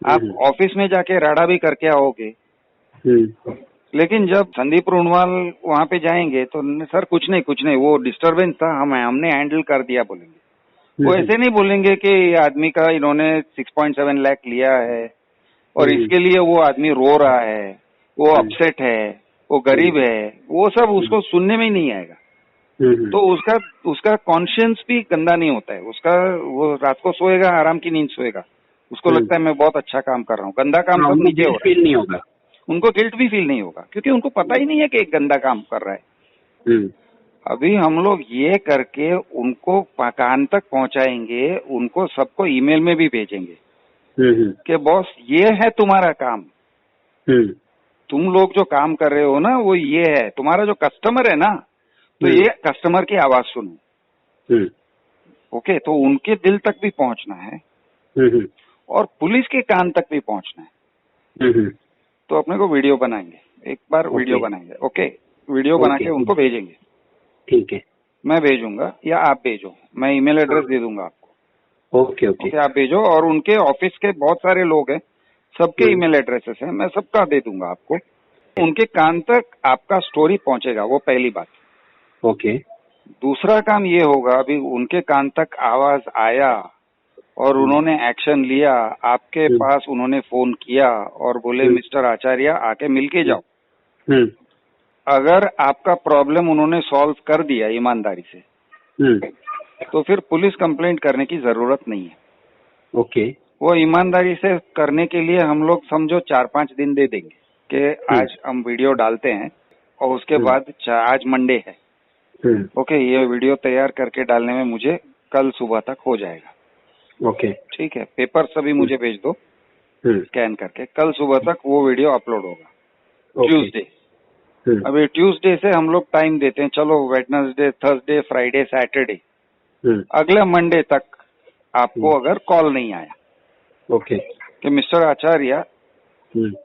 Speaker 1: आप ऑफिस में जाके राडा भी करके आओगे, लेकिन जब संदीप रूनवाल वहां पे जाएंगे तो सर कुछ नहीं, वो डिस्टरबेंस था, हमने हैंडल कर दिया बोलेंगे। वो ऐसे नहीं बोलेंगे कि आदमी का इन्होंने 6.7 लाख लिया है और इसके लिए वो आदमी रो रहा है, वो अपसेट है, वो गरीब है, वो सब उसको सुनने में ही नहीं आएगा। तो उसका कॉन्शियंस भी गंदा नहीं होता है, उसका वो रात को सोएगा, आराम की नींद सोएगा, उसको लगता है मैं बहुत अच्छा काम कर रहा हूँ। गंदा काम सब नीचे हो रहा है,
Speaker 2: नहीं होगा,
Speaker 1: उनको गिल्ट भी फील नहीं होगा क्योंकि उनको पता ही नहीं है कि एक गंदा काम कर रहा है। अभी हम लोग ये करके उनको कान तक पहुंचाएंगे, उनको सबको ईमेल में भी भेजेंगे कि बॉस ये है तुम्हारा काम, तुम लोग जो काम कर रहे हो ना वो ये है, तुम्हारा जो कस्टमर है ना तो ये कस्टमर की आवाज सुनो, ओके। तो उनके दिल तक भी पहुंचना है और पुलिस के कान तक भी पहुंचना है। तो अपने को वीडियो बनाएंगे, एक बार वीडियो बनाएंगे, ओके, वीडियो बना के उनको भेजेंगे,
Speaker 2: ठीक है,
Speaker 1: मैं भेजूंगा या आप भेजो, मैं ईमेल एड्रेस दे दूंगा आपको,
Speaker 2: ओके,
Speaker 1: आप भेजो। और उनके ऑफिस के बहुत सारे लोग हैं, सबके ईमेल एड्रेसेस हैं, मैं सबका दे दूंगा आपको। उनके कान तक आपका स्टोरी पहुंचेगा, वो पहली बात,
Speaker 2: ओके।
Speaker 1: दूसरा काम ये होगा, अभी उनके कान तक आवाज आया और उन्होंने एक्शन लिया, आपके पास उन्होंने फोन किया और बोले मिस्टर आचार्य आके मिल के जाओ। अगर आपका प्रॉब्लम उन्होंने सॉल्व कर दिया ईमानदारी से, तो फिर पुलिस कंप्लेंट करने की जरूरत नहीं है,
Speaker 2: ओके।
Speaker 1: वो ईमानदारी से करने के लिए हम लोग समझो 4-5 दिन दे देंगे कि आज हम वीडियो डालते हैं और उसके बाद आज मंडे है, ओके, ये वीडियो तैयार करके डालने में मुझे कल सुबह तक हो जाएगा,
Speaker 2: ओके,
Speaker 1: ठीक है। पेपर सभी मुझे भेज दो स्कैन करके, कल सुबह तक वो वीडियो अपलोड होगा ट्यूसडे। अभी ट्यूसडे से हम लोग टाइम देते हैं, चलो वेडनेसडे, थर्सडे, फ्राइडे, सैटरडे, अगले मंडे तक आपको अगर कॉल नहीं आया,
Speaker 2: ओके,
Speaker 1: कि मिस्टर आचार्य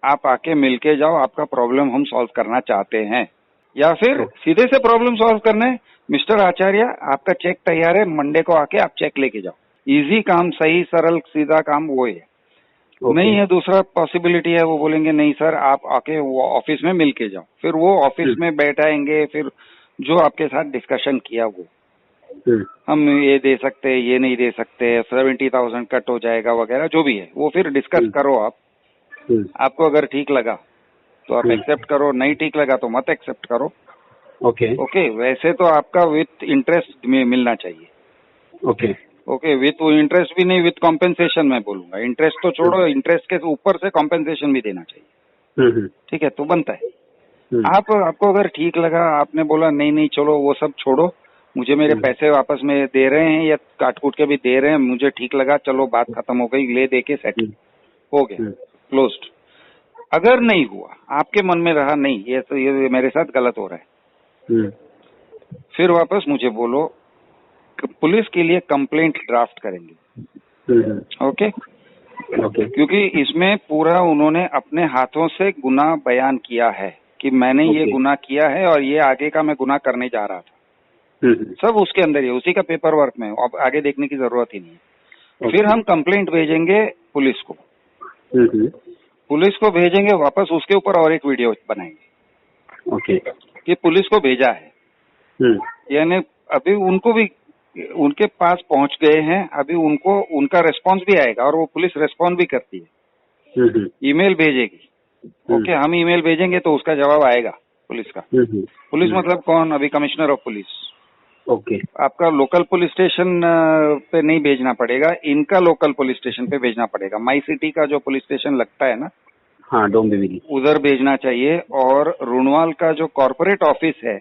Speaker 1: आप आके मिल के जाओ, आपका प्रॉब्लम हम सॉल्व करना चाहते हैं, या फिर सीधे से प्रॉब्लम सॉल्व करना है, मिस्टर आचार्य आपका चेक तैयार है, मंडे को आके आप चेक लेके जाओ। इजी काम, सही सरल सीधा काम वो है। नहीं है दूसरा पॉसिबिलिटी है, वो बोलेंगे नहीं सर आप आके वो ऑफिस में मिल के जाओ, फिर वो ऑफिस में बैठाएंगे, फिर जो आपके साथ डिस्कशन किया वो, हम ये दे सकते हैं, ये नहीं दे सकते, 70,000 कट हो जाएगा वगैरह जो भी है वो फिर डिस्कस करो आप। आपको अगर ठीक लगा तो आप एक्सेप्ट करो, नहीं ठीक लगा तो मत एक्सेप्ट करो। ओके वैसे तो आपका विथ इंटरेस्ट मिलना चाहिए। ओके विथ इंटरेस्ट भी नहीं, विथ कॉम्पेंसेशन मैं बोलूंगा। इंटरेस्ट तो छोड़ो, इंटरेस्ट के ऊपर से कॉम्पेंसेशन भी देना चाहिए। ठीक है, तो बनता है। आपको अगर ठीक लगा, आपने बोला नहीं नहीं चलो वो सब छोड़ो, मुझे मेरे पैसे वापस में दे रहे हैं या काट कूट के भी दे रहे हैं, मुझे ठीक लगा, चलो बात खत्म हो गई, ले दे के सेट हो गया, क्लोज्ड। अगर नहीं हुआ, आपके मन में रहा नहीं ये तो ये मेरे साथ गलत हो रहा है, फिर वापस मुझे बोलो, पुलिस के लिए कंप्लेंट ड्राफ्ट करेंगे। ओके क्योंकि इसमें पूरा उन्होंने अपने हाथों से गुनाह बयान किया है कि मैंने ये गुनाह किया है और ये आगे का मैं गुनाह करने जा रहा था। सब उसके अंदर ही, उसी का पेपर वर्क में, अब आगे देखने की जरूरत ही नहीं है। फिर हम कंप्लेंट भेजेंगे पुलिस को, पुलिस को भेजेंगे वापस, उसके ऊपर और एक वीडियो बनाएंगे कि पुलिस को भेजा है। यानी अभी उनको भी, उनके पास पहुंच गए हैं, अभी उनको उनका रिस्पांस भी आएगा और वो पुलिस रिस्पॉन्ड भी करती है, ईमेल भेजेगी। ओके हम ईमेल भेजेंगे तो उसका जवाब आएगा पुलिस का। पुलिस मतलब कौन? अभी कमिश्नर ऑफ पुलिस। आपका लोकल पुलिस स्टेशन पे नहीं भेजना पड़ेगा, इनका लोकल पुलिस स्टेशन पे भेजना पड़ेगा। माई सिटी का जो पुलिस स्टेशन लगता है ना,
Speaker 2: हाँ डोंबिवली,
Speaker 1: उधर भेजना चाहिए। और रुणवाल का जो कॉर्पोरेट ऑफिस है,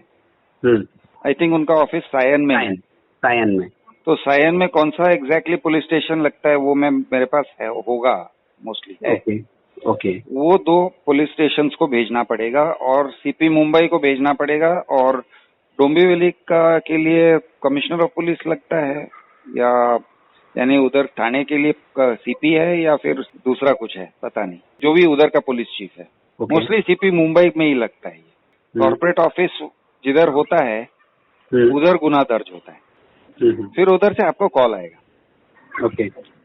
Speaker 1: आई थिंक उनका ऑफिस सायन में है।
Speaker 2: सायन में,
Speaker 1: तो सायन में कौन सा एग्जैक्टली पुलिस स्टेशन लगता है वो मैं मेरे पास है, होगा मोस्टली है। वो 2 पुलिस स्टेशन को भेजना पड़ेगा और सीपी मुंबई को भेजना पड़ेगा। और डोंबिवली का के लिए कमिश्नर ऑफ पुलिस लगता है, या यानी उधर थाने के लिए सीपी है या फिर दूसरा कुछ है, पता नहीं, जो भी उधर का पुलिस चीफ है। मोस्टली सीपी मुंबई में ही लगता है। कॉर्पोरेट ऑफिस जिधर होता है उधर गुनाह दर्ज होता है। फिर उधर से आपको कॉल आएगा,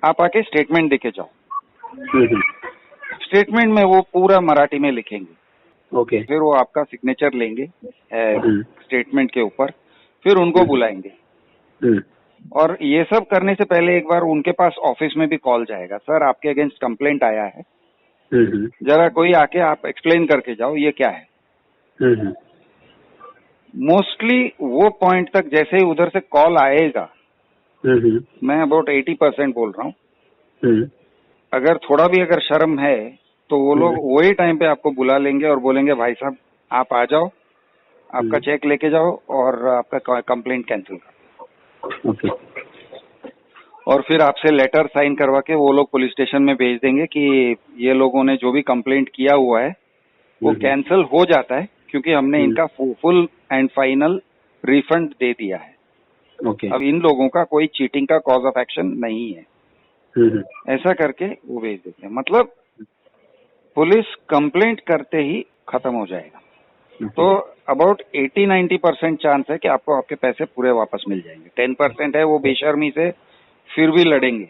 Speaker 1: आप आके स्टेटमेंट देके जाओ। स्टेटमेंट में वो पूरा मराठी में लिखेंगे। फिर वो आपका सिग्नेचर लेंगे स्टेटमेंट के ऊपर, फिर उनको बुलाएंगे। और ये सब करने से पहले एक बार उनके पास ऑफिस में भी कॉल जाएगा, सर आपके अगेंस्ट कंप्लेंट आया है, जरा कोई आके आप एक्सप्लेन करके जाओ ये क्या है। मोस्टली वो पॉइंट तक जैसे ही उधर से कॉल आएगा, मैं अबाउट 80% बोल रहा हूँ, अगर थोड़ा भी अगर शर्म है तो वो लोग वही टाइम पे आपको बुला लेंगे और बोलेंगे भाई साहब आप आ जाओ, आपका चेक लेके जाओ और आपका कंप्लेंट कैंसिल करो। और फिर आपसे लेटर साइन करवा के वो लोग पुलिस स्टेशन में भेज देंगे कि ये लोगों ने जो भी कंप्लेंट किया हुआ है वो कैंसिल हो जाता है, क्योंकि हमने इनका फुल एंड फाइनल रिफंड दे दिया है। अब इन लोगों का कोई चीटिंग का कॉज ऑफ एक्शन नहीं है। ऐसा करके वो भेज देते हैं। मतलब पुलिस कंप्लेंट करते ही खत्म हो जाएगा। तो अबाउट 80-90% चांस है कि आपको आपके पैसे पूरे वापस मिल जाएंगे। 10% है वो बेशर्मी से फिर भी लड़ेंगे।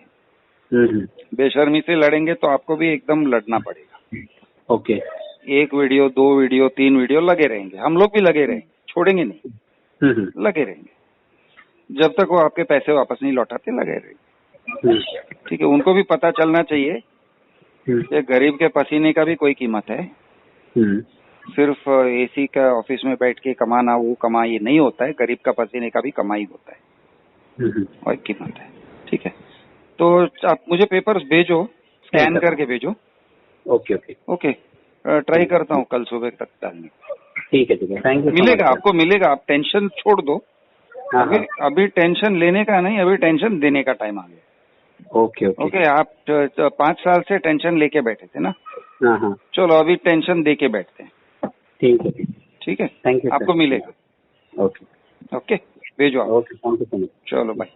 Speaker 1: बेशर्मी से लड़ेंगे तो आपको भी एकदम लड़ना पड़ेगा। 1 वीडियो, 2 वीडियो, 3 वीडियो लगे रहेंगे, हम लोग भी लगे रहेंगे, छोड़ेंगे नहीं, लगे रहेंगे जब तक वो आपके पैसे वापस नहीं लौटाते, लगे रहेंगे। ठीक है, उनको भी पता चलना चाहिए कि गरीब के पसीने का भी कोई कीमत है। सिर्फ एसी का ऑफिस में बैठ के कमाना वो कमाई नहीं होता है, गरीब का पसीने का भी कमाई होता है और कीमत है। ठीक है, तो आप मुझे पेपर्स भेजो, स्कैन करके भेजो। ओके ट्राई करता हूँ कल सुबह तक डालने।
Speaker 2: ठीक है, थैंक यू।
Speaker 1: मिलेगा, आपको मिलेगा, आप टेंशन छोड़ दो। अभी टेंशन लेने का नहीं, अभी टेंशन देने का टाइम आ गया। ओके आप 5 साल से टेंशन लेके बैठे थे ना। चलो अभी टेंशन दे के बैठते हैं। ठीक है,
Speaker 2: थैंक यू,
Speaker 1: आपको मिलेगा।
Speaker 2: ओके
Speaker 1: भेजो आप।
Speaker 2: Thank you so much.
Speaker 1: चलो बाय।